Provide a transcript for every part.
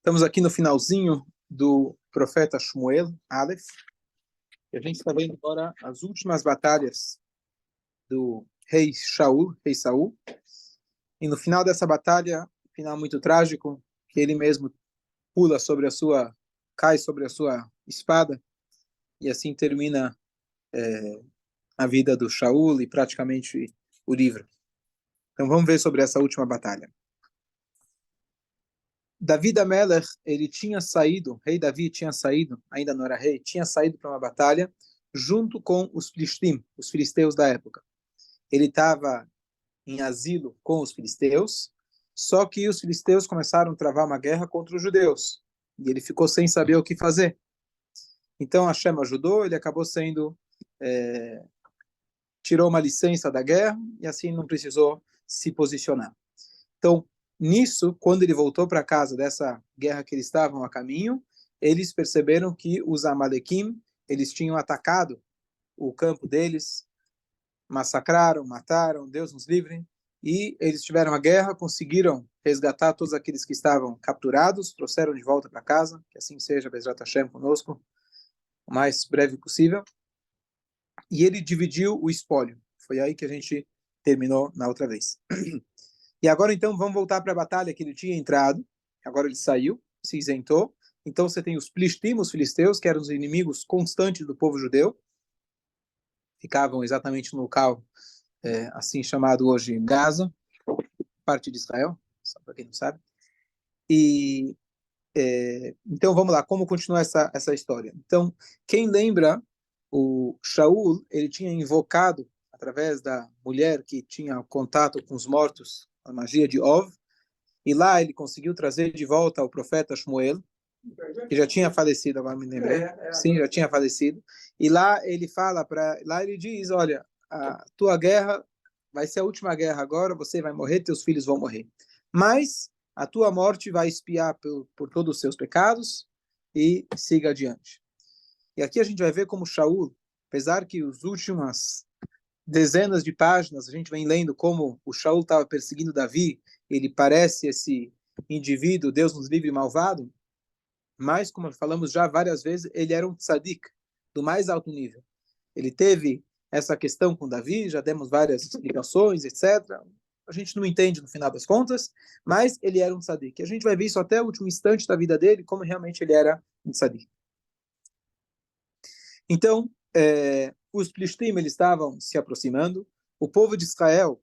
Estamos aqui no finalzinho do profeta Shmuel, Aleph, e a gente está vendo agora as últimas batalhas do rei Shaul, rei Saul. E no final dessa batalha, final muito trágico, que ele mesmo pula sobre a sua, cai sobre a sua espada, e assim termina a vida do Shaul e praticamente o livro. Então vamos ver sobre essa última batalha. Davi Amelech, ele tinha saído, rei Davi tinha saído, ainda não era rei, tinha saído para uma batalha junto com os Filistim, os filisteus da época. Ele estava em asilo com os filisteus, só que os filisteus começaram a travar uma guerra contra os judeus, e ele ficou sem saber o que fazer. Então Hashem ajudou, ele acabou sendo, tirou uma licença da guerra, e assim não precisou se posicionar. Então, nisso, quando ele voltou para casa dessa guerra que eles estavam a caminho, eles perceberam que os Amalequim, eles tinham atacado o campo deles, massacraram, mataram, Deus nos livre, e eles tiveram a guerra, conseguiram resgatar todos aqueles que estavam capturados, trouxeram de volta para casa, que assim seja, Bezrat Hashem conosco, o mais breve possível, e ele dividiu o espólio. Foi aí que a gente terminou na outra vez. E agora, então, vamos voltar para a batalha que ele tinha entrado. Agora ele saiu, se isentou. Então, você tem os Plishtim, os filisteus, que eram os inimigos constantes do povo judeu. Ficavam exatamente no local, assim chamado hoje Gaza, parte de Israel, só para quem não sabe. E, então, vamos lá, como continua essa história? Então, quem lembra, o Shaul, ele tinha invocado, através da mulher que tinha contato com os mortos, a magia de Ov, e lá ele conseguiu trazer de volta o profeta Shmuel, que já tinha falecido, agora me lembrei. Sim, já tinha falecido. E lá ele fala lá ele diz, olha, a tua guerra vai ser a última guerra agora, você vai morrer, teus filhos vão morrer. Mas a tua morte vai expiar por todos os seus pecados e siga adiante. E aqui a gente vai ver como Shaul, apesar que os últimos dezenas de páginas a gente vem lendo como o Shaul estava perseguindo Davi, ele parece esse indivíduo, Deus nos livre, malvado, mas, como falamos já várias vezes, ele era um tzadik, do mais alto nível. Ele teve essa questão com Davi, já demos várias explicações, etc. A gente não entende no final das contas, mas ele era um tzadik. A gente vai ver isso até o último instante da vida dele, como realmente ele era um tzadik. Então, os Plishtim, eles estavam se aproximando, o povo de Israel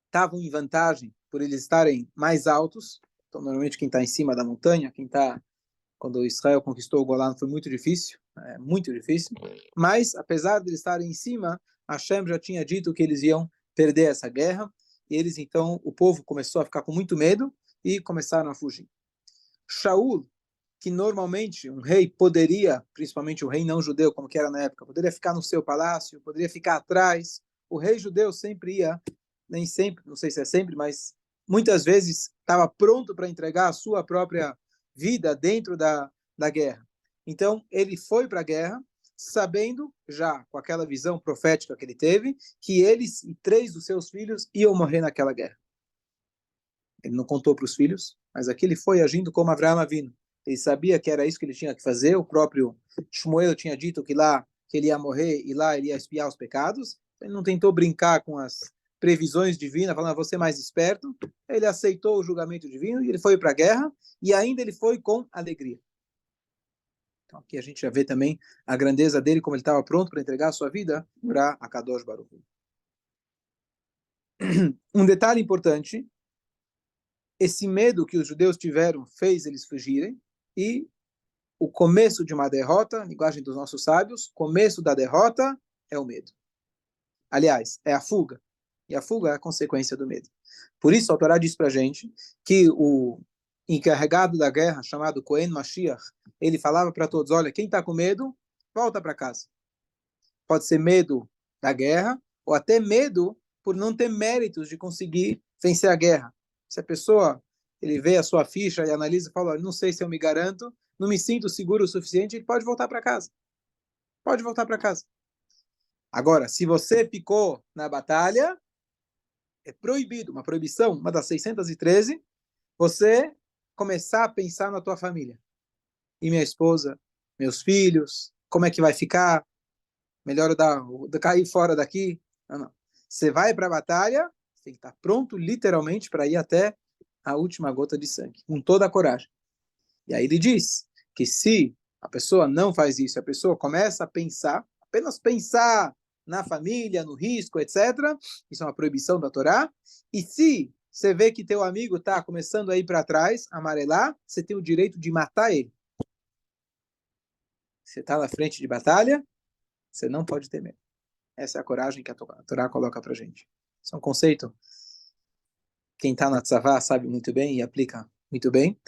estavam em vantagem por eles estarem mais altos. Então, normalmente, quem está em cima da montanha, quando Israel conquistou o Golã, foi muito difícil, muito difícil. Mas, apesar de eles estarem em cima, Hashem já tinha dito que eles iam perder essa guerra. E eles, então, o povo começou a ficar com muito medo e começaram a fugir. Shaul, que normalmente um rei poderia, principalmente o rei não judeu, como que era na época, poderia ficar no seu palácio, poderia ficar atrás. O rei judeu sempre ia, nem sempre, não sei se é sempre, mas muitas vezes estava pronto para entregar a sua própria vida dentro da guerra. Então, ele foi para a guerra, sabendo, já com aquela visão profética que ele teve, que eles e 3 dos seus filhos iam morrer naquela guerra. Ele não contou para os filhos, mas aqui ele foi agindo como Avraham Avinu. Ele sabia que era isso que ele tinha que fazer. O próprio Shmuel tinha dito que lá que ele ia morrer e lá ele ia expiar os pecados. Ele não tentou brincar com as previsões divinas, falando, você mais esperto. Ele aceitou o julgamento divino e ele foi para a guerra e ainda ele foi com alegria. Então aqui a gente já vê também a grandeza dele, como ele estava pronto para entregar a sua vida para Akadosh Baruch Hu. Um detalhe importante, esse medo que os judeus tiveram fez eles fugirem, e o começo de uma derrota, linguagem dos nossos sábios, começo da derrota é o medo. Aliás, é a fuga. E a fuga é a consequência do medo. Por isso, a Torá diz para a gente que o encarregado da guerra, chamado Cohen Mashiach, ele falava para todos, olha, quem está com medo, volta para casa. Pode ser medo da guerra, ou até medo por não ter méritos de conseguir vencer a guerra. Se a pessoa, ele vê a sua ficha e analisa e fala, não sei se eu me garanto, não me sinto seguro o suficiente, ele pode voltar para casa. Pode voltar para casa. Agora, se você ficou na batalha, é proibido, uma proibição, uma das 613, você começar a pensar na tua família. E minha esposa, meus filhos, como é que vai ficar? Melhor eu cair fora daqui? Não. Você vai para a batalha, você tem que estar pronto, literalmente, para ir até a última gota de sangue, com toda a coragem. E aí ele diz que se a pessoa não faz isso, a pessoa começa a pensar, apenas pensar na família, no risco, etc., isso é uma proibição da Torá, e se você vê que teu amigo está começando a ir para trás, amarelar, você tem o direito de matar ele. Você está na frente de batalha, você não pode ter medo. Essa é a coragem que a Torá coloca para gente. Isso é um conceito. Quem está na Tzavá sabe muito bem e aplica muito bem.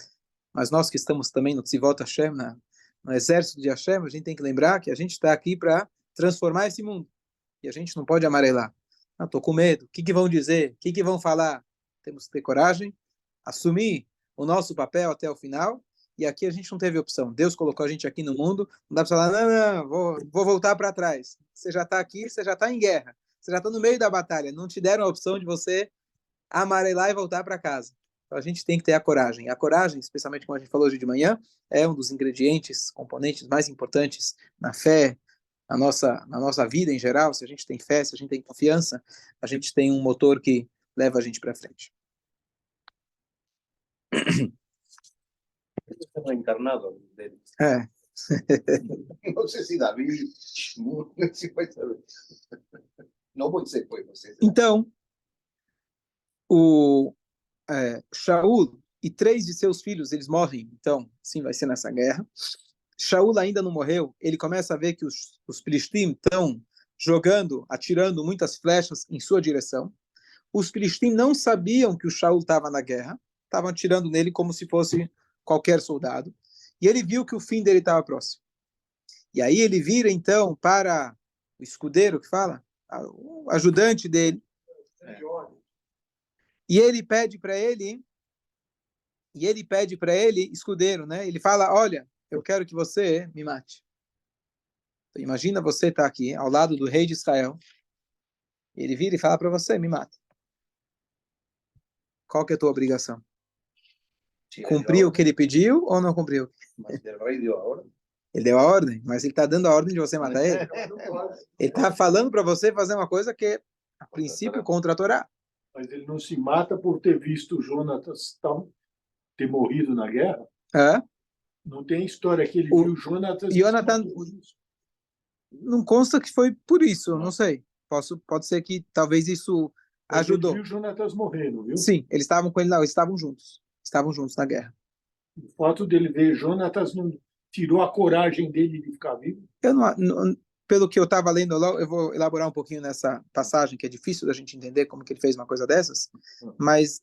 Mas nós que estamos também no Tzivot Hashem, no exército de Hashem, a gente tem que lembrar que a gente está aqui para transformar esse mundo. E a gente não pode amarelar. Não, estou com medo. O que vão dizer? O que vão falar? Temos que ter coragem, assumir o nosso papel até o final. E aqui a gente não teve opção. Deus colocou a gente aqui no mundo. Não dá para falar, não, vou voltar para trás. Você já está aqui, você já está em guerra. Você já está no meio da batalha. Não te deram a opção de você amarelar e voltar para casa. Então a gente tem que ter a coragem. A coragem, especialmente como a gente falou hoje de manhã, é um dos ingredientes, componentes mais importantes na fé, na nossa vida em geral. Se a gente tem fé, se a gente tem confiança, a gente tem um motor que leva a gente para frente. Encarnado dele. É. Não sei se Davi, não se vai saber. Não vou dizer foi você. Então, o Shaul e 3 de seus filhos, eles morrem. Então, sim, vai ser nessa guerra. Shaul ainda não morreu. Ele começa a ver que os Filistim estão jogando, atirando muitas flechas em sua direção. Os Filistim não sabiam que o Shaul estava na guerra. Estavam atirando nele como se fosse qualquer soldado. E ele viu que o fim dele estava próximo. E aí ele vira, então, para o escudeiro, que fala, o ajudante dele. E ele pede para ele, escudeiro, né? Ele fala, olha, eu quero que você me mate. Então, imagina você estar aqui, ao lado do rei de Israel, e ele vira e fala para você, me mata. Qual que é a tua obrigação? Cumpriu o que ele pediu ou não cumpriu? Mas o rei deu a ordem. Ele deu a ordem, mas ele está dando a ordem de você matar ele. Ele está falando para você fazer uma coisa que é, a princípio, contra a Torá. Mas ele não se mata por ter visto Jonatas ter morrido na guerra? Hã? Não tem história que ele viu Jonatas... Jonathan, não consta que foi por isso, não sei. Pode ser que talvez isso ajudou. Ele viu Jonatas morrendo, viu? Sim, eles estavam com ele lá, eles estavam juntos. Estavam juntos na guerra. O fato dele ver Jonatas não tirou a coragem dele de ficar vivo? Eu pelo que eu estava lendo, eu vou elaborar um pouquinho nessa passagem, que é difícil da gente entender como que ele fez uma coisa dessas, mas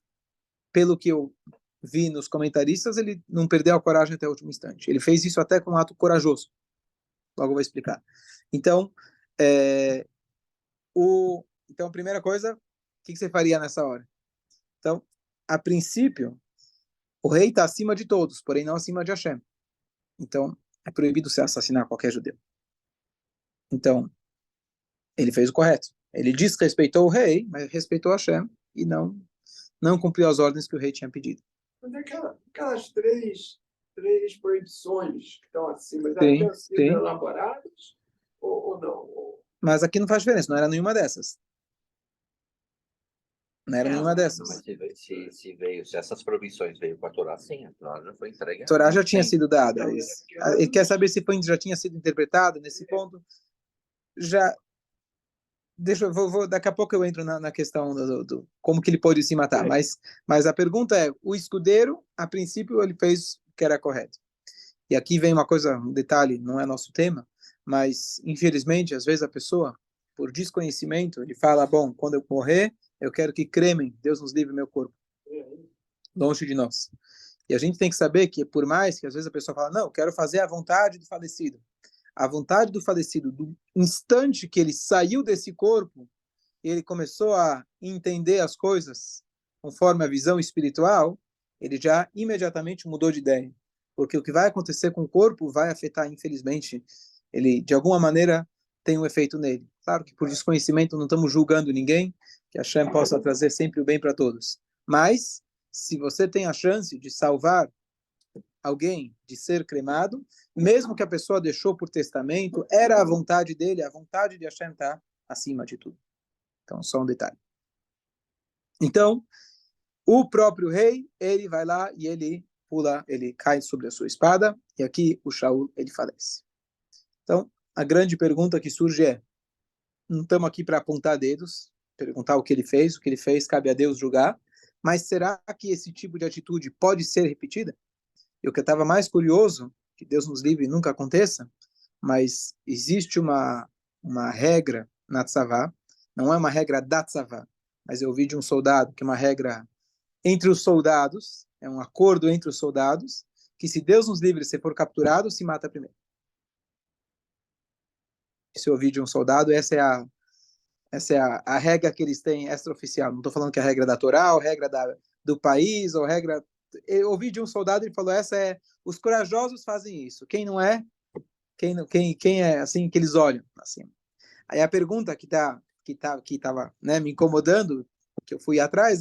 pelo que eu vi nos comentaristas, ele não perdeu a coragem até o último instante. Ele fez isso até com um ato corajoso. Logo eu vou explicar. Então, então a primeira coisa, o que você faria nessa hora? Então, a princípio, o rei está acima de todos, porém não acima de Hashem. Então, é proibido se assassinar qualquer judeu. Então, ele fez o correto. Ele desrespeitou o rei, mas respeitou Hashem e não cumpriu as ordens que o rei tinha pedido. Mas aquelas três proibições que estão acima, já Sim, tinham sido sim. elaboradas ou não? Mas aqui não faz diferença, não era nenhuma dessas. Não era nenhuma dessas. Mas se essas proibições veio com a Torá, sim, a Torá já foi entregue. A Torá já tinha sido dada. Ele quer saber se já tinha sido interpretado nesse ponto. Já. Daqui a pouco eu entro na questão do como que ele pode se matar. Mas a pergunta é, o escudeiro, a princípio, ele fez o que era correto. E aqui vem uma coisa, um detalhe, não é nosso tema, mas, infelizmente, às vezes a pessoa, por desconhecimento, ele fala, bom, quando eu morrer, eu quero que cremem, Deus nos livre meu corpo, longe de nós. E a gente tem que saber que, por mais que às vezes a pessoa fala, não, eu quero fazer a vontade do falecido. A vontade do falecido, do instante que ele saiu desse corpo, ele começou a entender as coisas conforme a visão espiritual, ele já imediatamente mudou de ideia. Porque o que vai acontecer com o corpo vai afetar, infelizmente, ele, de alguma maneira, tem um efeito nele. Claro que por desconhecimento não estamos julgando ninguém, que a Hashem possa trazer sempre o bem para todos. Mas, se você tem a chance de salvar alguém de ser cremado, mesmo que a pessoa deixou por testamento, era a vontade dele, a vontade de Hashem está acima de tudo. Então, só um detalhe. Então, o próprio rei, ele vai lá e ele pula, ele cai sobre a sua espada, e aqui o Shaul, ele falece. Então, a grande pergunta que surge é, não estamos aqui para apontar dedos, perguntar o que ele fez, cabe a Deus julgar, mas será que esse tipo de atitude pode ser repetida? E o que eu estava mais curioso, que Deus nos livre e nunca aconteça, mas existe uma regra na tzavá, não é uma regra da tzavá, mas eu ouvi de um soldado que é uma regra entre os soldados, é um acordo entre os soldados, que se Deus nos livre, se for capturado, se mata primeiro. Se eu ouvi de um soldado, essa é a regra que eles têm extraoficial. Não estou falando que é a regra da Torá, ou regra do país, ou regra... Eu ouvi de um soldado, ele falou, os corajosos fazem isso. Quem não é, quem é assim, que eles olham assim. Aí a pergunta que estava né, me incomodando, que eu fui atrás,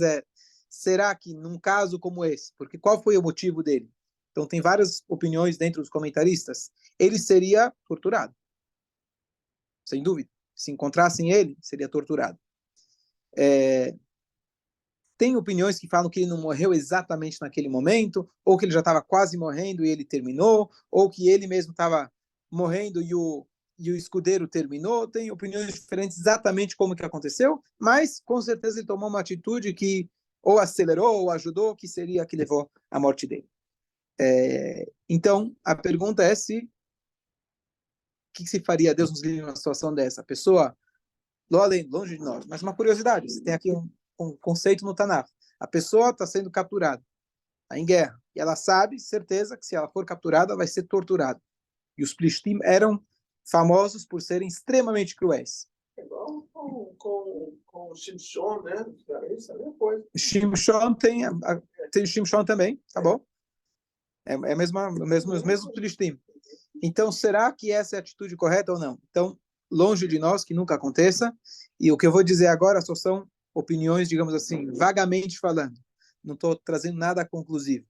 será que num caso como esse, porque qual foi o motivo dele? Então tem várias opiniões dentro dos comentaristas. Ele seria torturado. Sem dúvida. Se encontrassem ele, seria torturado. Tem opiniões que falam que ele não morreu exatamente naquele momento, ou que ele já estava quase morrendo e ele terminou, ou que ele mesmo estava morrendo e o escudeiro terminou. Tem opiniões diferentes exatamente como que aconteceu, mas com certeza ele tomou uma atitude que ou acelerou ou ajudou, que seria a que levou à morte dele. Então, a pergunta é o que se faria, Deus nos livre numa situação dessa? A pessoa, longe de nós, mas uma curiosidade, você tem aqui um conceito no Tanakh. A pessoa está sendo capturada, está em guerra, e ela sabe, certeza, que se ela for capturada, vai ser torturada. E os Plishtim eram famosos por serem extremamente cruéis. Igual com o Shimshon, né? Isso é a mesma coisa. Shimshon tem Shimshon também, tá bom? É os mesmos Plishtim. Então, será que essa é a atitude correta ou não? Então, longe de nós, que nunca aconteça. E o que eu vou dizer agora só são opiniões, digamos assim, vagamente falando. Não estou trazendo nada conclusivo.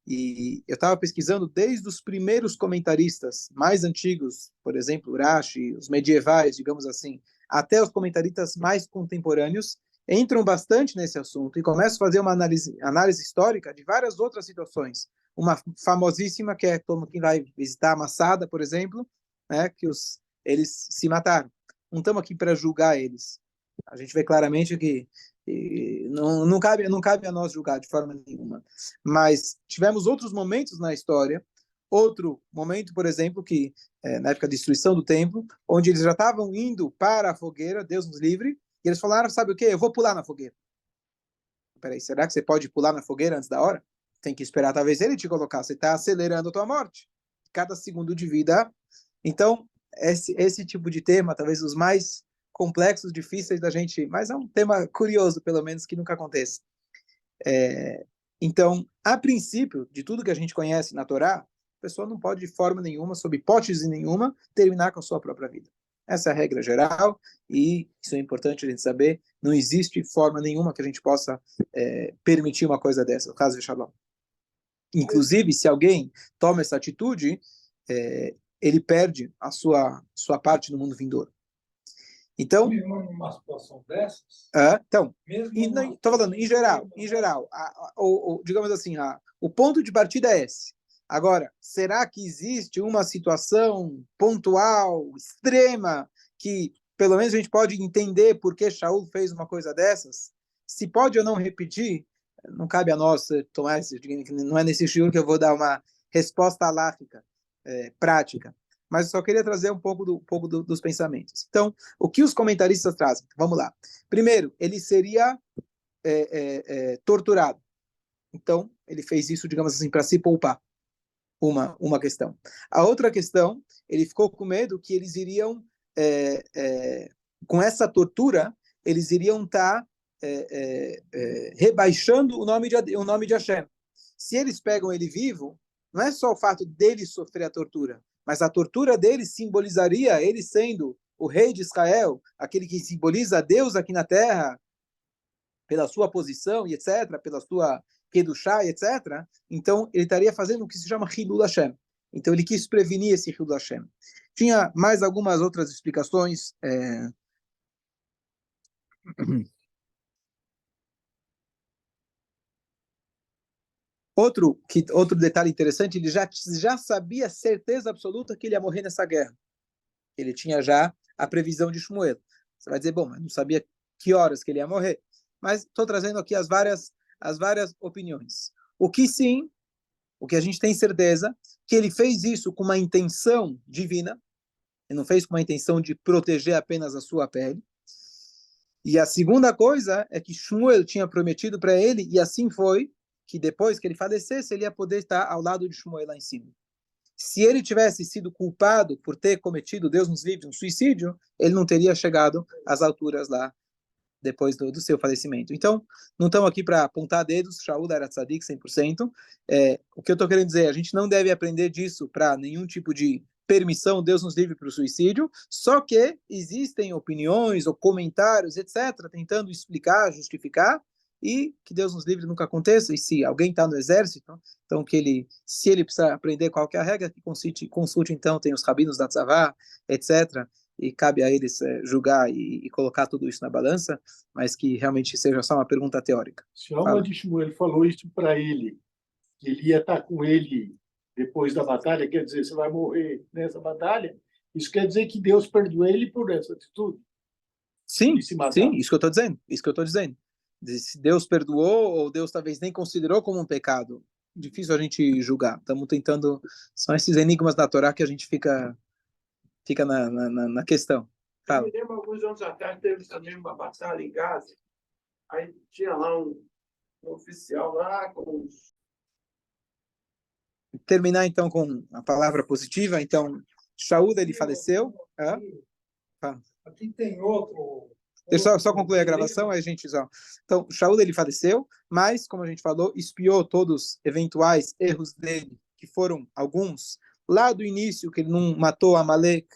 E eu estava pesquisando desde os primeiros comentaristas mais antigos, por exemplo, Rashi, os medievais, digamos assim, até os comentaristas mais contemporâneos, entram bastante nesse assunto e começam a fazer uma análise histórica de várias outras situações. Uma famosíssima que é como quem vai visitar a Massada, por exemplo, né, que eles se mataram. Não estamos aqui para julgar eles. A gente vê claramente que não cabe a nós julgar de forma nenhuma. Mas tivemos outros momentos na história, outro momento, por exemplo, que na época da destruição do templo, onde eles já estavam indo para a fogueira, Deus nos livre, e eles falaram, sabe o quê? Eu vou pular na fogueira. Peraí, será que você pode pular na fogueira antes da hora? Tem que esperar talvez ele te colocar, você está acelerando a tua morte. Cada segundo de vida. Então, esse tipo de tema, talvez os mais complexos, difíceis da gente, mas é um tema curioso, pelo menos, que nunca acontece. Então, a princípio, de tudo que a gente conhece na Torá, a pessoa não pode, de forma nenhuma, sob hipótese nenhuma, terminar com a sua própria vida. Essa é a regra geral, e isso é importante a gente saber, não existe forma nenhuma que a gente possa permitir uma coisa dessa, o caso de Shalom. Inclusive, se alguém toma essa atitude, ele perde a sua parte no mundo vindouro. Então, numa situação dessas, então, estou falando em geral, digamos assim, o ponto de partida é esse. Agora, será que existe uma situação pontual, extrema, que pelo menos a gente pode entender por que Shaul fez uma coisa dessas? Se pode ou não repetir, não cabe a nós tomar não é nesse shiur que eu vou dar uma resposta halakhica, prática. Mas eu só queria trazer um pouco dos pensamentos. Então, o que os comentaristas trazem? Vamos lá. Primeiro, ele seria torturado. Então, ele fez isso, digamos assim, para se poupar. Uma questão. A outra questão, ele ficou com medo que eles iriam, com essa tortura, eles iriam estar rebaixando o nome de Hashem. Se eles pegam ele vivo, não é só o fato dele sofrer a tortura, mas a tortura dele simbolizaria ele sendo o rei de Israel, aquele que simboliza Deus aqui na terra, pela sua posição e etc., pela sua Kedushá e etc., então ele estaria fazendo o que se chama Hilul Hashem. Então ele quis prevenir esse Hilul Hashem. Tinha mais algumas outras explicações. Outro detalhe interessante, ele já sabia certeza absoluta que ele ia morrer nessa guerra. Ele tinha já a previsão de Shmuel. Você vai dizer, bom, mas não sabia que horas que ele ia morrer. Mas estou trazendo aqui as várias opiniões. O que sim, o que a gente tem certeza, que ele fez isso com uma intenção divina, ele não fez com uma intenção de proteger apenas a sua pele. E a segunda coisa é que Shmuel tinha prometido para ele, e assim foi, que depois que ele falecesse, ele ia poder estar ao lado de Shmuel lá em cima. Se ele tivesse sido culpado por ter cometido, Deus nos livre, um suicídio, ele não teria chegado às alturas lá depois do seu falecimento. Então, não estamos aqui para apontar dedos, Shaul era tzadik 100%. O que eu estou querendo dizer, a gente não deve aprender disso para nenhum tipo de permissão, Deus nos livre para o suicídio, só que existem opiniões ou comentários, etc., tentando explicar, justificar, e que Deus nos livre nunca aconteça, e se alguém está no exército, então se ele precisar aprender qual que é a regra, que consulte então, tem os rabinos da Tzavá, etc., e cabe a eles julgar e colocar tudo isso na balança, mas que realmente seja só uma pergunta teórica. Se a alma de Shmuel falou isso para ele, que ele ia estar com ele depois da batalha, quer dizer, você vai morrer nessa batalha, isso quer dizer que Deus perdoou ele por essa atitude? Sim, De se matar. sim, isso que eu estou dizendo. Se Deus perdoou ou Deus talvez nem considerou como um pecado, difícil a gente julgar. Estamos tentando, são esses enigmas da Torá que a gente fica na questão. Eu me lembro, alguns anos atrás, teve também uma batalha em Gaza. Aí tinha lá um oficial lá com os... Terminar então com a palavra positiva. Então, Shaul, ele faleceu. Aqui tem outro. Deixa eu só concluir a gravação, aí a gente já. Então, Shaul, ele faleceu, mas, como a gente falou, espiou todos os eventuais erros dele, que foram alguns, lá do início, que ele não matou Amalek,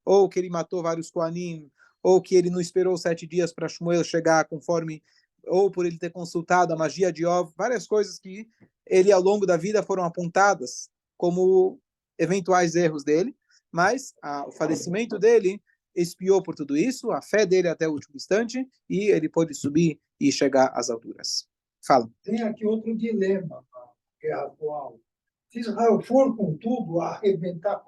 ou que ele matou vários Koanim, ou que ele não esperou 7 dias para Shmuel chegar conforme, ou por ele ter consultado a magia de Ov, várias coisas que ele, ao longo da vida, foram apontadas como eventuais erros dele, mas o falecimento dele expiou por tudo isso, a fé dele até o último instante, e ele pôde subir e chegar às alturas. Fala. Tem aqui outro dilema, que é atual. Se Israel for com tudo a arrebentar